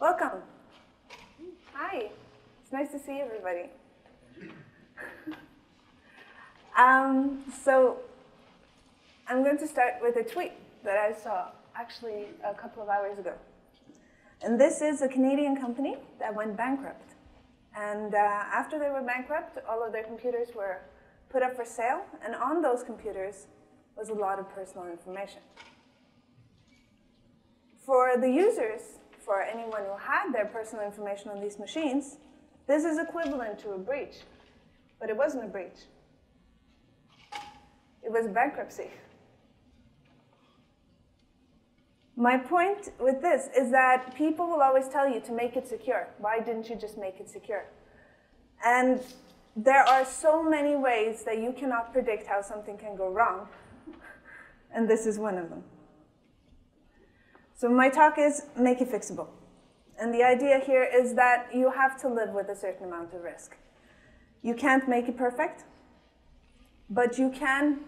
Welcome. Hi. It's nice to see everybody. So I'm going to start with a tweet that I saw actually a couple of hours ago. And this is a Canadian company that went bankrupt. And after they were bankrupt, all of their computers were put up for sale. And on those computers was a lot of personal information. For the users, for anyone who had their personal information on these machines, this is equivalent to a breach. But it wasn't a breach. It was bankruptcy. My point with this is that people will always tell you to make it secure. Why didn't you just make it secure? And there are so many ways that you cannot predict how something can go wrong. And this is one of them. So my talk is make it fixable. And the idea here is that you have to live with a certain amount of risk. You can't make it perfect, but you can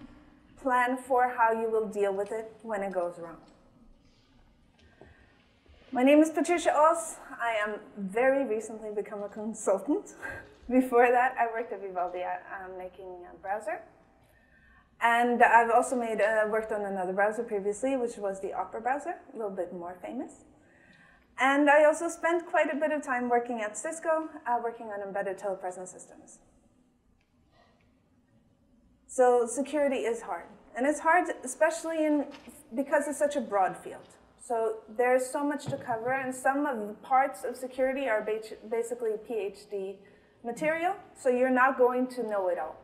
plan for how you will deal with it when it goes wrong. My name is Patricia Aas. I am very recently become a consultant. Before that, I worked at Vivaldi making a browser. And I've also worked on another browser previously, which was the Opera browser, a little bit more famous. And I also spent quite a bit of time working at Cisco, working on embedded telepresence systems. So security is hard. And it's hard, especially because it's such a broad field. So there's so much to cover, and some of the parts of security are basically PhD material, so you're not going to know it all.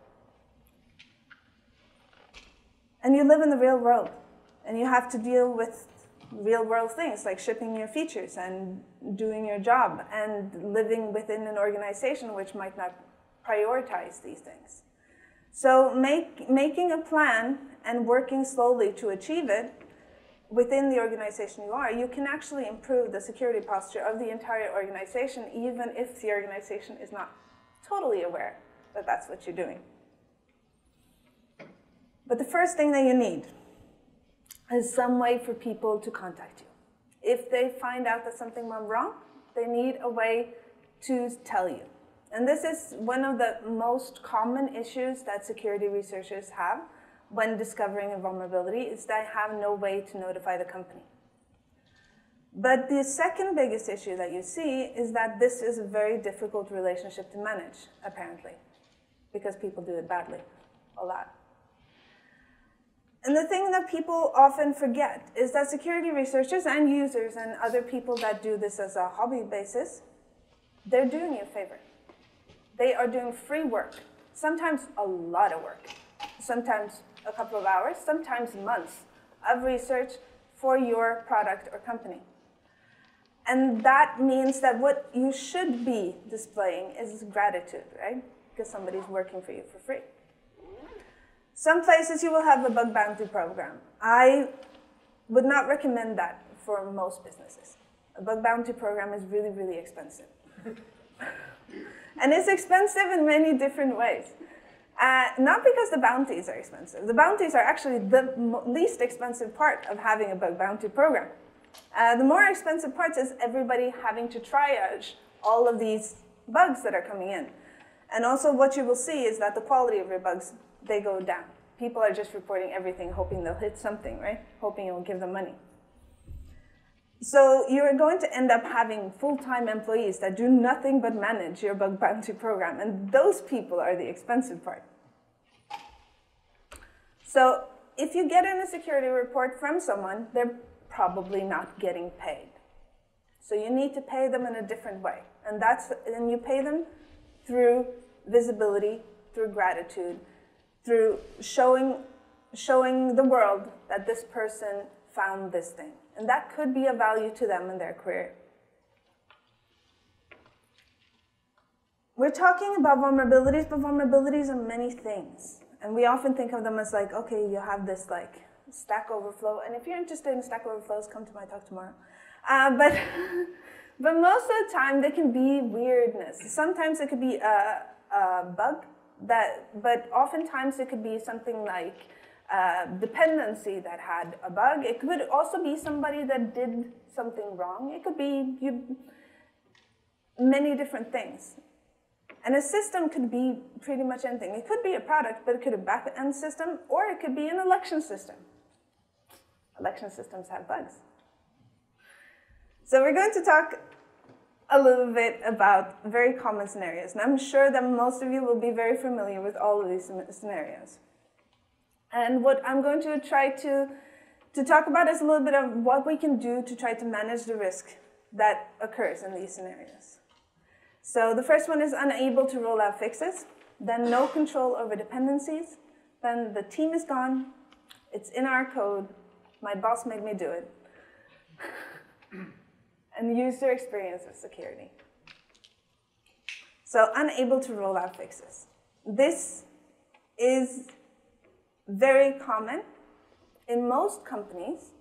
And you live in the real world, and you have to deal with real-world things like shipping your features and doing your job and living within an organization which might not prioritize these things. So making a plan and working slowly to achieve it within the organization you can actually improve the security posture of the entire organization, even if the organization is not totally aware that that's what you're doing. But the first thing that you need is some way for people to contact you. If they find out that something went wrong, they need a way to tell you. And this is one of the most common issues that security researchers have when discovering a vulnerability, is they have no way to notify the company. But the second biggest issue that you see is that this is a very difficult relationship to manage, apparently, because people do it badly, a lot. And the thing that people often forget is that security researchers and users and other people that do this as a hobby basis, they're doing you a favor. They are doing free work, sometimes a lot of work, sometimes a couple of hours, sometimes months of research for your product or company. And that means that what you should be displaying is gratitude, right? Because somebody's working for you for free. Some places you will have a bug bounty program. I would not recommend that for most businesses. A bug bounty program is really, really expensive. And it's expensive in many different ways. Not because the bounties are expensive. The bounties are actually the least expensive part of having a bug bounty program. The more expensive part is everybody having to triage all of these bugs that are coming in. And also what you will see is that the quality of your bugs, they go down. People are just reporting everything, hoping they'll hit something, right? Hoping it will give them money. So you're going to end up having full-time employees that do nothing but manage your bug bounty program. And those people are the expensive part. So if you get in a security report from someone, they're probably not getting paid. So you need to pay them in a different way. And you pay them through visibility, through gratitude, through showing the world that this person found this thing. And that could be of value to them in their career. We're talking about vulnerabilities, but vulnerabilities are many things. And we often think of them as like, okay, you have this like Stack Overflow. And if you're interested in Stack Overflows, come to my talk tomorrow. But most of the time, they can be weirdness. Sometimes it could be a bug, but oftentimes it could be something like dependency that had a bug. It could also be somebody that did something wrong. It could be many different things. And a system could be pretty much anything. It could be a product, but it could be a back-end system, or it could be an election system. Election systems have bugs. So we're going to talk a little bit about very common scenarios. And I'm sure that most of you will be very familiar with all of these scenarios. And what I'm going to try to talk about is a little bit of what we can do to try to manage the risk that occurs in these scenarios. So the first one is unable to roll out fixes, then no control over dependencies, then the team is gone, it's in our code, my boss made me do it, and user experience of security. So unable to roll out fixes. This is very common in most companies,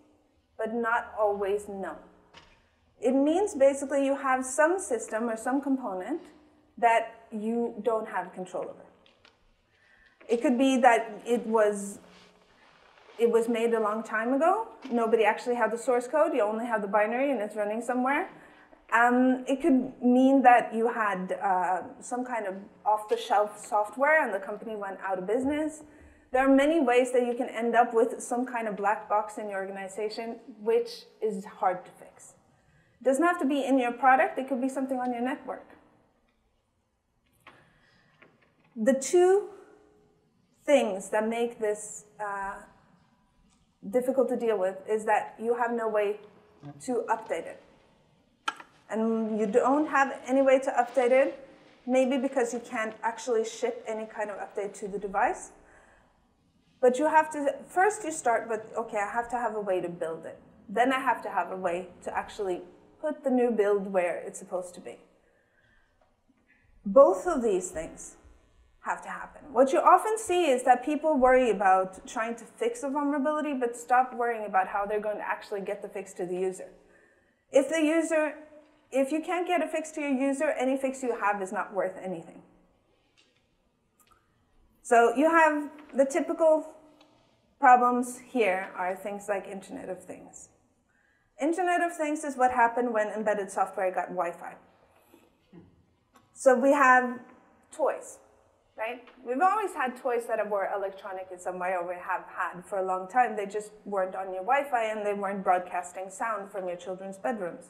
but not always known. It means basically you have some system or some component that you don't have control over. It could be that it was made a long time ago. Nobody actually had the source code. You only have the binary and it's running somewhere. It could mean that you had some kind of off-the-shelf software and the company went out of business. There are many ways that you can end up with some kind of black box in your organization, which is hard to fix. It doesn't have to be in your product. It could be something on your network. The two things that make this difficult to deal with is that you have no way to update it. And you don't have any way to update it, maybe because you can't actually ship any kind of update to the device. But you have to, first you start with, okay, I have to have a way to build it. Then I have to have a way to actually put the new build where it's supposed to be. Both of these things have to happen. What you often see is that people worry about trying to fix a vulnerability, but stop worrying about how they're going to actually get the fix to the user. If you can't get a fix to your user, any fix you have is not worth anything. So you have the typical problems here are things like Internet of Things. Internet of Things is what happened when embedded software got Wi-Fi. So we have toys, right? We've always had toys that were electronic in some way, or we have had for a long time. They just weren't on your Wi-Fi and they weren't broadcasting sound from your children's bedrooms.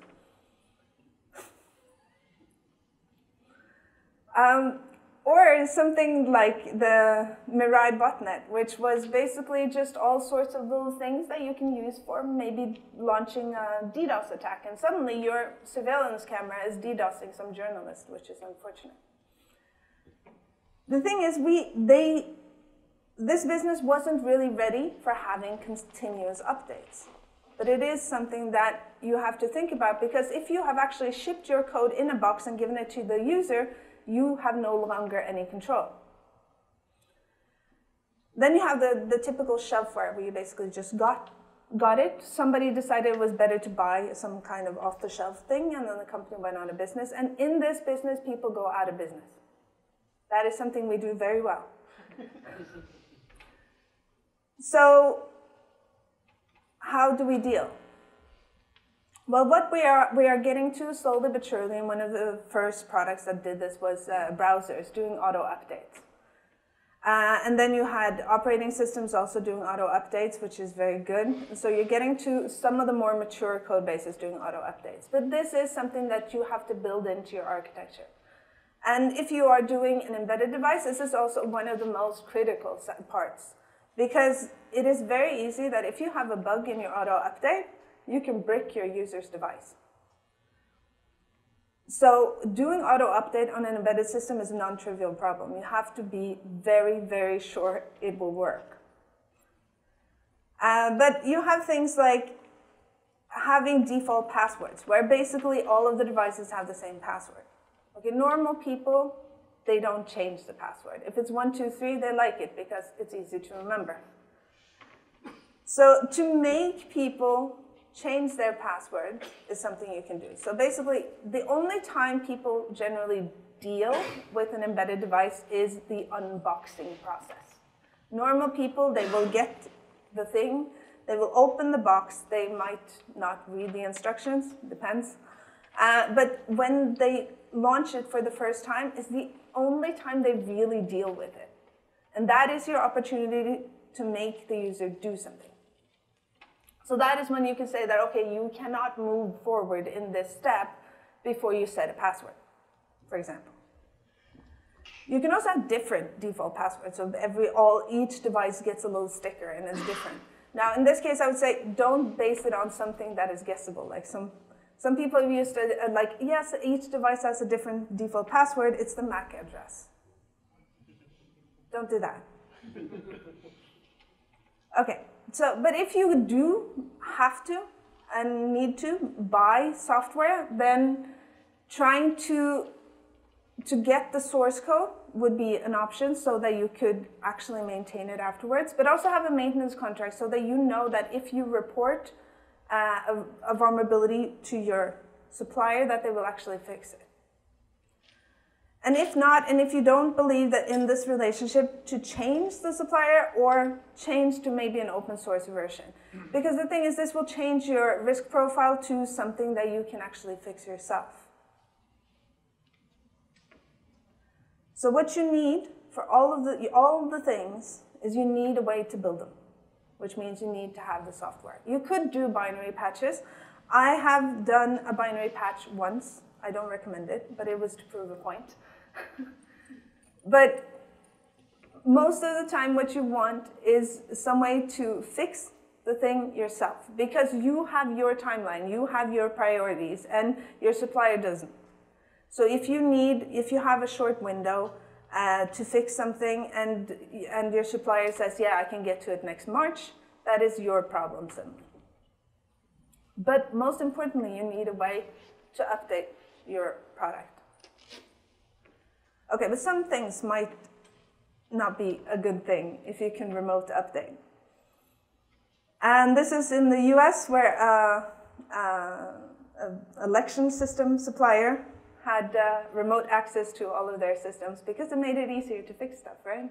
Or something like the Mirai botnet, which was basically just all sorts of little things that you can use for maybe launching a DDoS attack. And suddenly your surveillance camera is DDoSing some journalist, which is unfortunate. The thing is, this business wasn't really ready for having continuous updates. But it is something that you have to think about, because if you have actually shipped your code in a box and given it to the user, you have no longer any control. Then you have the typical shelfware where you basically just got it. Somebody decided it was better to buy some kind of off-the-shelf thing, and then the company went out of business. And in this business, people go out of business. That is something we do very well. So how do we deal? Well, what we are getting to slowly but surely, and one of the first products that did this was browsers doing auto updates. And then you had operating systems also doing auto updates, which is very good. And so you're getting to some of the more mature code bases doing auto updates. But this is something that you have to build into your architecture. And if you are doing an embedded device, this is also one of the most critical parts. Because it is very easy that if you have a bug in your auto update, you can brick your user's device. So doing auto update on an embedded system is a non-trivial problem. You have to be very, very sure it will work. But you have things like having default passwords, where basically all of the devices have the same password. Okay, normal people, they don't change the password. If it's 123, they like it because it's easy to remember. So to make people change their password is something you can do. So basically, the only time people generally deal with an embedded device is the unboxing process. Normal people, they will get the thing, they will open the box, they might not read the instructions, depends. But when they launch it for the first time, is the only time they really deal with it. And that is your opportunity to make the user do something. So that is when you can say that, okay, you cannot move forward in this step before you set a password, for example. You can also have different default passwords, so each device gets a little sticker and it's different. Now, in this case, I would say don't base it on something that is guessable. Like some people have used it, like, yes, each device has a different default password, it's the MAC address. Don't do that. Okay, so, but if you do have to and need to buy software, then trying to get the source code would be an option so that you could actually maintain it afterwards, but also have a maintenance contract so that you know that if you report a vulnerability to your supplier, that they will actually fix it. And if not, and if you don't believe that in this relationship to change the supplier or change to maybe an open source version. Because the thing is, this will change your risk profile to something that you can actually fix yourself. So what you need for all of the things is you need a way to build them, which means you need to have the software. You could do binary patches. I have done a binary patch once. I don't recommend it, but it was to prove a point. But most of the time what you want is some way to fix the thing yourself, because you have your timeline, you have your priorities, and your supplier doesn't. So if you have a short window to fix something and your supplier says, yeah, I can get to it next March, that is your problem suddenly. But most importantly, you need a way to update your product. Okay, but some things might not be a good thing if you can remote update. And this is in the US where an election system supplier had remote access to all of their systems because it made it easier to fix stuff, right?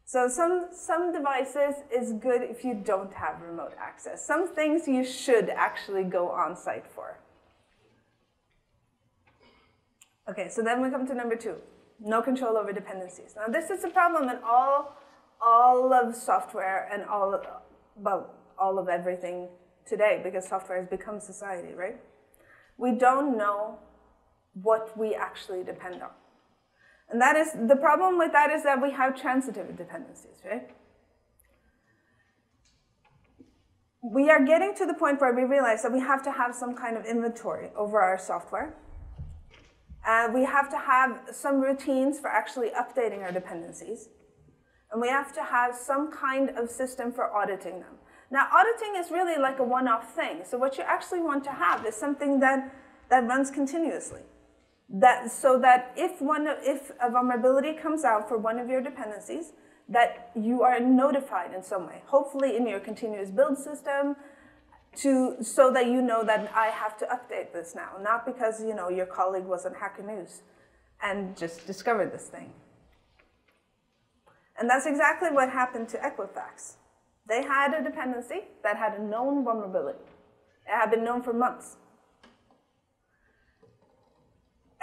So some devices is good if you don't have remote access. Some things you should actually go on site for. Okay, so then we come to number 2, no control over dependencies. Now this is a problem in all of software and all of everything today, because software has become society, right? We don't know what we actually depend on. And that is, the problem with that is that we have transitive dependencies, right? We are getting to the point where we realize that we have to have some kind of inventory over our software. We have to have some routines for actually updating our dependencies. And we have to have some kind of system for auditing them. Now, auditing is really like a one-off thing. So what you actually want to have is something that runs continuously. So that if a vulnerability comes out for one of your dependencies, that you are notified in some way, hopefully in your continuous build system, so that you know that I have to update this now, not because your colleague was on Hacker News and just discovered this thing. And that's exactly what happened to Equifax. They had a dependency that had a known vulnerability. It had been known for months.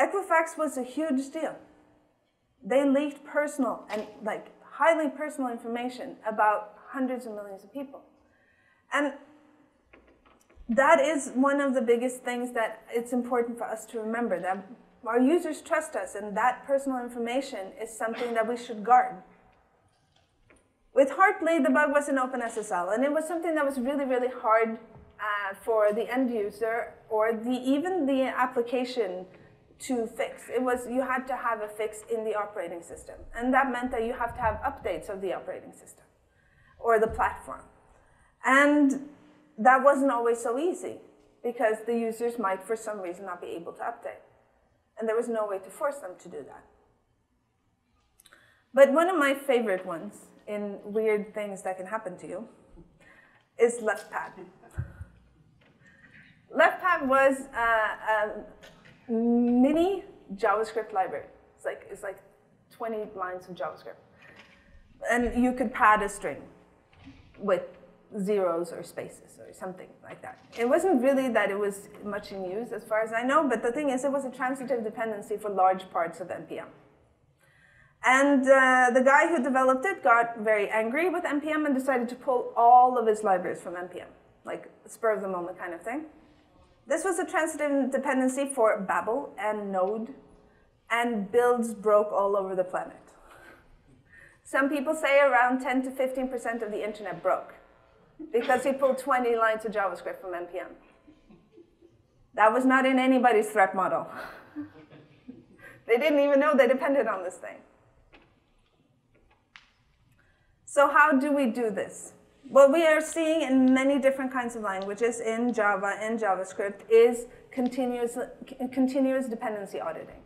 Equifax was a huge deal. They leaked personal and highly personal information about hundreds of millions of people. And that is one of the biggest things that it's important for us to remember, that our users trust us, and that personal information is something that we should guard. With Hartley, the bug was in OpenSSL, and it was something that was really, really hard for the end user or even the application to fix. You had to have a fix in the operating system, and that meant that you have to have updates of the operating system or the platform. And that wasn't always so easy, because the users might, for some reason, not be able to update. And there was no way to force them to do that. But one of my favorite ones in weird things that can happen to you is LeftPad. LeftPad was a mini JavaScript library. It's like 20 lines of JavaScript. And you could pad a string with zeros or spaces or something like that. It wasn't really that it was much in use as far as I know, but the thing is it was a transitive dependency for large parts of NPM. And the guy who developed it got very angry with NPM and decided to pull all of his libraries from NPM, like spur of the moment kind of thing. This was a transitive dependency for Babel and Node, and builds broke all over the planet. Some people say around 10 to 15% of the internet broke because he pulled 20 lines of JavaScript from NPM. That was not in anybody's threat model. They didn't even know they depended on this thing. So how do we do this? What we are seeing in many different kinds of languages, in Java and JavaScript, is continuous dependency auditing.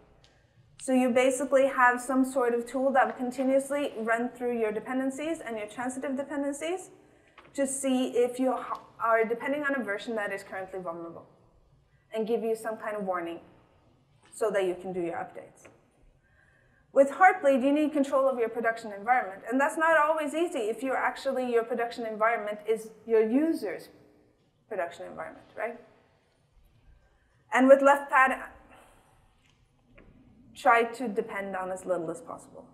So you basically have some sort of tool that will continuously run through your dependencies and your transitive dependencies to see if you are depending on a version that is currently vulnerable and give you some kind of warning so that you can do your updates. With Heartbleed, you need control of your production environment, and that's not always easy if you're actually, your production environment is your user's production environment, right? And with LeftPad, try to depend on as little as possible.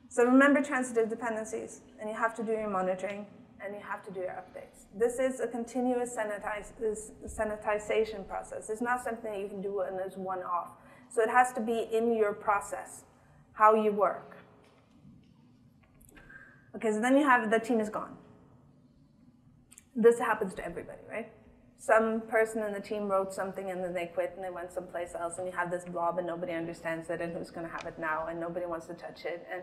So remember transitive dependencies, and you have to do your monitoring, and you have to do your updates. This is a continuous sanitization process. It's not something that you can do and it's one-off. So it has to be in your process, how you work. Okay, so then you have the team is gone. This happens to everybody, right? Some person in the team wrote something and then they quit and they went someplace else, and you have this blob and nobody understands it, and who's going to have it now, and nobody wants to touch it. And,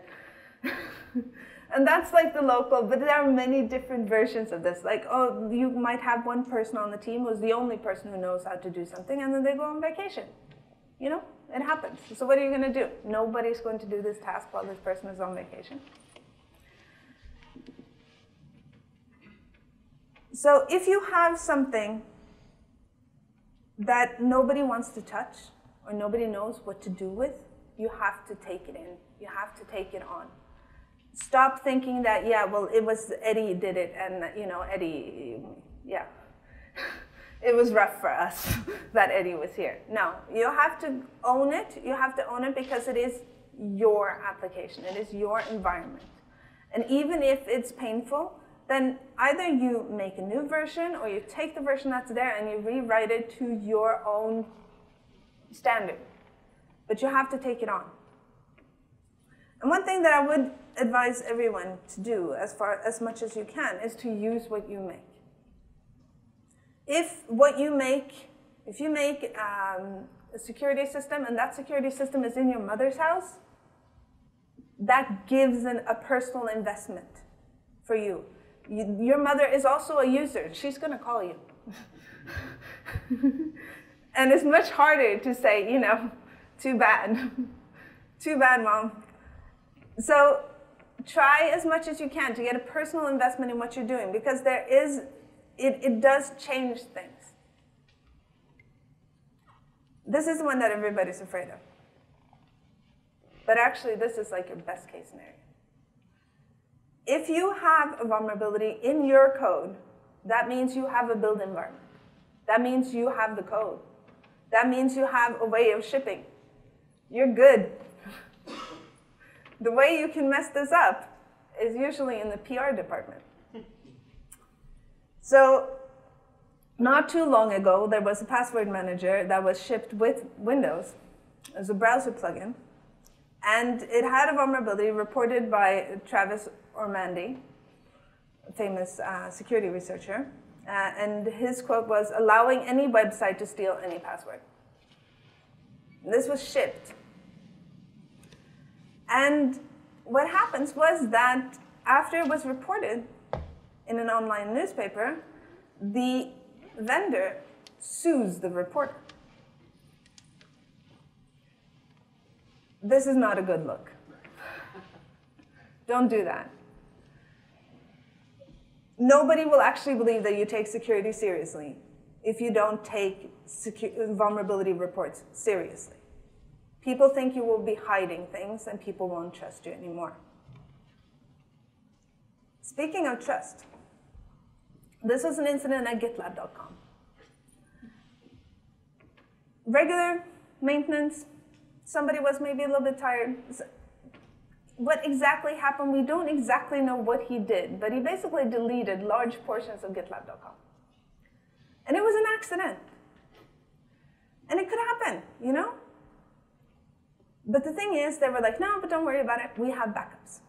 and that's like the local, but there are many different versions of this. Like, oh, you might have one person on the team who's the only person who knows how to do something, and then they go on vacation. You know, it happens. So what are you going to do? Nobody's going to do this task while this person is on vacation. So if you have something that nobody wants to touch or nobody knows what to do with, you have to take it in. You have to take it on. Stop thinking that, yeah, well, it was Eddie did it, and, you know, Eddie, yeah. It was rough for us that Eddie was here. No, you have to own it. You have to own it because it is your application. It is your environment. And even if it's painful, then either you make a new version or you take the version that's there and you rewrite it to your own standard. But you have to take it on. And one thing that I would advise everyone to do as much as you can is to use what you make. If you make a security system and that security system is in your mother's house, that gives a personal investment for you. Your mother is also a user. She's going to call you. And it's much harder to say, you know, too bad. Too bad, Mom. So try as much as you can to get a personal investment in what you're doing, because it does change things. This is the one that everybody's afraid of. But actually, this is like your best case scenario. If you have a vulnerability in your code, that means you have a build environment. That means you have the code. That means you have a way of shipping. You're good. The way you can mess this up is usually in the PR department. So not too long ago, there was a password manager that was shipped with Windows as a browser plugin. And it had a vulnerability reported by Travis Ormandy, a famous security researcher. And his quote was, "Allowing any website to steal any password." And this was shipped. And what happens was that after it was reported in an online newspaper, the vendor sues the reporter. This is not a good look. Don't do that. Nobody will actually believe that you take security seriously if you don't take vulnerability reports seriously. People think you will be hiding things, and people won't trust you anymore. Speaking of trust, this was an incident at GitLab.com. Regular maintenance, somebody was maybe a little bit tired. What exactly happened, we don't exactly know what he did, but he basically deleted large portions of GitLab.com. And it was an accident. And it could happen, you know? But the thing is, they were like, no, but don't worry about it, we have backups.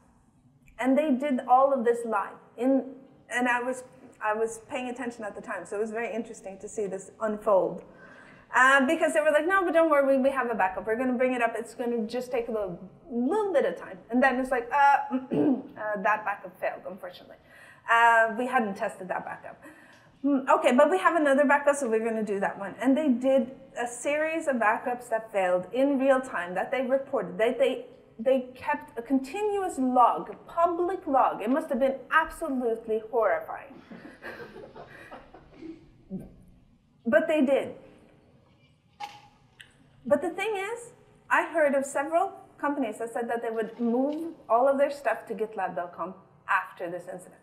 And they did all of this live. And I was paying attention at the time, so it was very interesting to see this unfold. Because they were like, no, but don't worry, we have a backup. We're going to bring it up. It's going to just take a little bit of time. And then it's like, that backup failed, unfortunately. We hadn't tested that backup. Okay, but we have another backup, so we're going to do that one. And they did a series of backups that failed in real time that they reported. They kept a continuous log, a public log. It must have been absolutely horrifying. But they did. But the thing is, I heard of several companies that said that they would move all of their stuff to GitLab.com after this incident.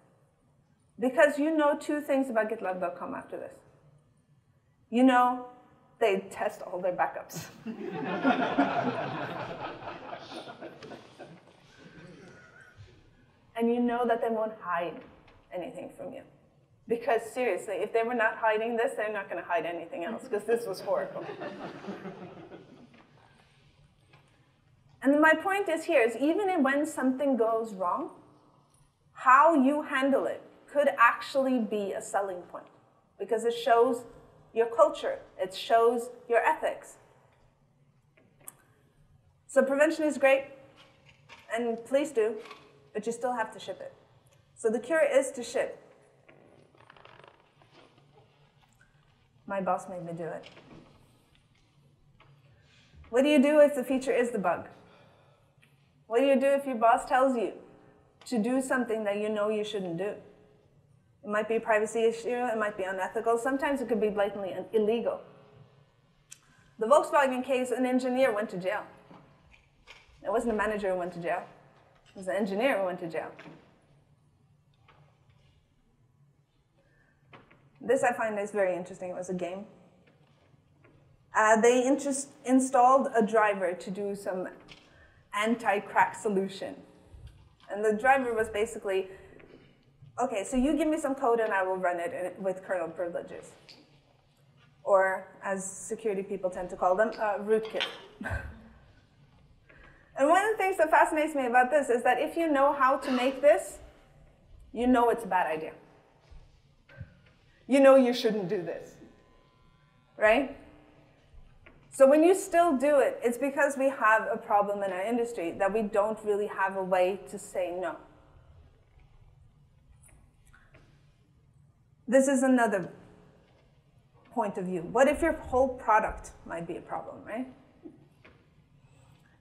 Because you know two things about GitLab.com after this. You know, they test all their backups. And you know that they won't hide anything from you. Because seriously, if they were not hiding this, they're not going to hide anything else, because this was horrible. And my point is here is even when something goes wrong, how you handle it could actually be a selling point, because it shows your culture, it shows your ethics. So prevention is great, and please do, but you still have to ship it. So the cure is to ship. My boss made me do it. What do you do if the feature is the bug? What do you do if your boss tells you to do something that you know you shouldn't do? It might be a privacy issue, it might be unethical, sometimes it could be blatantly illegal. The Volkswagen case, an engineer went to jail. It wasn't a manager who went to jail, it was an engineer who went to jail. This I find is very interesting. It was a game. They installed a driver to do some anti-crack solution. And the driver was basically, okay, so you give me some code and I will run it with kernel privileges. Or, as security people tend to call them, Rootkit. And one of the things that fascinates me about this is that if you know how to make this, you know it's a bad idea. You know you shouldn't do this, right? So when you still do it, it's because we have a problem in our industry that we don't really have a way to say no. This is another point of view. What if your whole product might be a problem, right?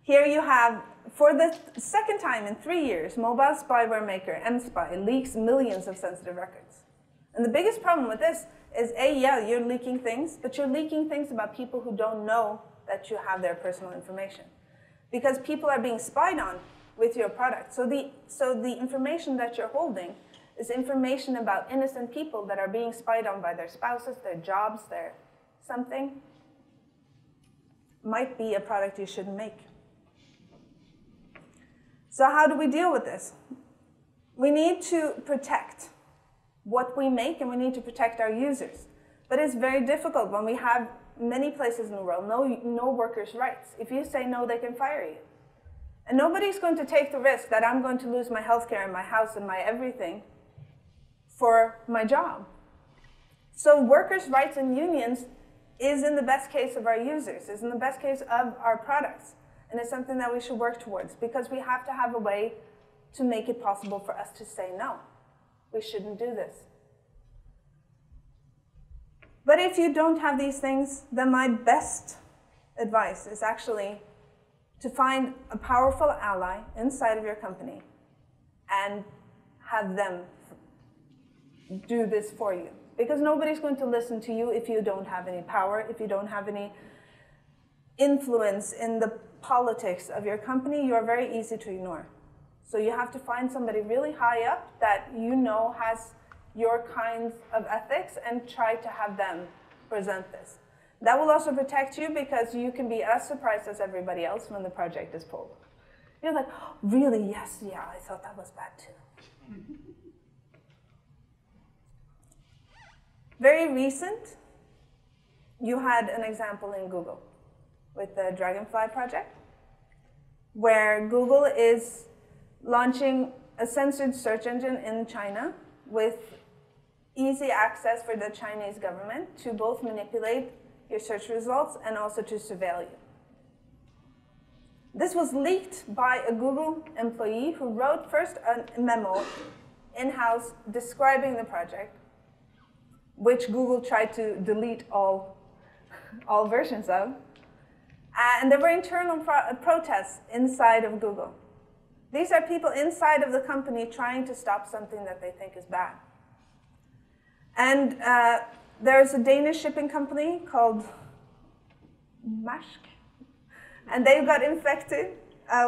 Here you have, for the second time in 3 years, mobile spyware maker MSpy leaks millions of sensitive records. And the biggest problem with this is, yeah, you're leaking things, but you're leaking things about people who don't know that you have their personal information. Because people are being spied on with your product. So the information that you're holding is information about innocent people that are being spied on by their spouses, their jobs, their something. Might be a product you shouldn't make. So how do we deal with this? We need to protect what we make, and we need to protect our users. But it's very difficult when we have many places in the world, no workers' rights. If you say no, they can fire you. And nobody's going to take the risk that I'm going to lose my healthcare and my house and my everything for my job. So workers' rights and unions is in the best case of our users, is in the best case of our products. And it's something that we should work towards, because we have to have a way to make it possible for us to say no. We shouldn't do this. But if you don't have these things, then my best advice is actually to find a powerful ally inside of your company and have them do this for you. Because nobody's going to listen to you if you don't have any power, if you don't have any influence in the politics of your company, you're very easy to ignore. So you have to find somebody really high up that you know has your kinds of ethics and try to have them present this. That will also protect you because you can be as surprised as everybody else when the project is pulled. You're like, oh, really? Yes, yeah, I thought that was bad too. Very recent, you had an example in Google with the Dragonfly project, where Google is launching a censored search engine in China with easy access for the Chinese government to both manipulate your search results and also to surveil you. This was leaked by a Google employee who wrote first a memo in-house describing the project, which Google tried to delete all versions of. And there were internal protests inside of Google. These are people inside of the company trying to stop something that they think is bad. And there's a Danish shipping company called Maersk, and they got infected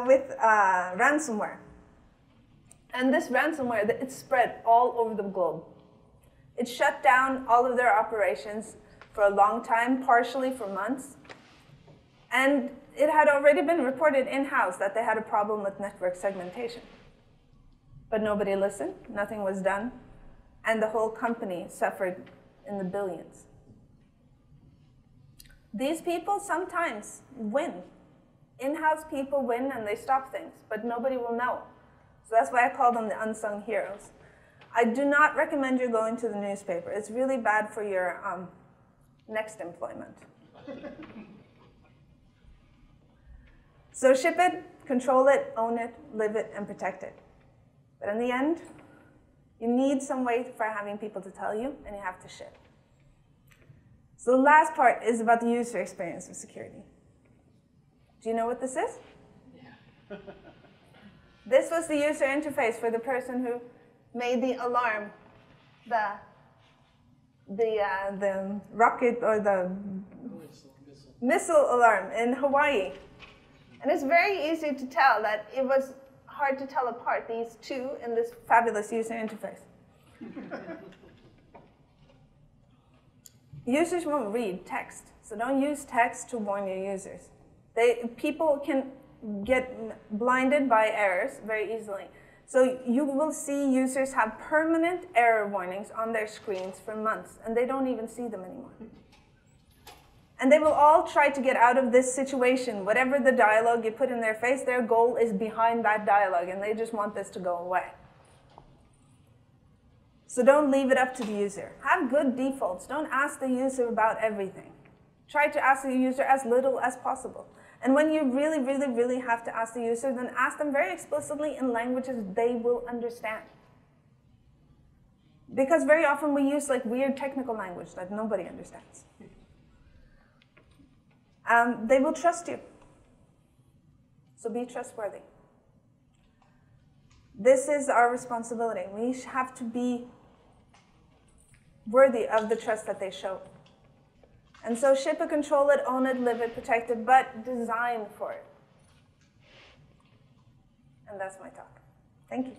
with ransomware. And this ransomware, it spread all over the globe. It shut down all of their operations for a long time, partially for months. And it had already been reported in-house that they had a problem with network segmentation. But nobody listened, nothing was done, and the whole company suffered in the billions. These people sometimes win. In-house people win and they stop things, but nobody will know. So that's why I call them the unsung heroes. I do not recommend you going to the newspaper. It's really bad for your next employment. So ship it, control it, own it, live it, and protect it. But in the end, you need some way for having people to tell you, and you have to ship. So the last part is about the user experience of security. Do you know what this is? Yeah. This was the user interface for the person who made the alarm, the rocket or the missile alarm in Hawaii. And it's very easy to tell that it was hard to tell apart these two in this fabulous user interface. Users won't read text, so don't use text to warn your users. People can get blinded by errors very easily. So you will see users have permanent error warnings on their screens for months, and they don't even see them anymore. And they will all try to get out of this situation. Whatever the dialogue you put in their face, their goal is behind that dialogue, and they just want this to go away. So don't leave it up to the user. Have good defaults. Don't ask the user about everything. Try to ask the user as little as possible. And when you really, really, really have to ask the user, then ask them very explicitly in languages they will understand. Because very often we use like weird technical language that nobody understands. They will trust you. So be trustworthy. This is our responsibility. We have to be worthy of the trust that they show. And so ship it, control it, own it, live it, protect it, but design for it. And that's my talk. Thank you.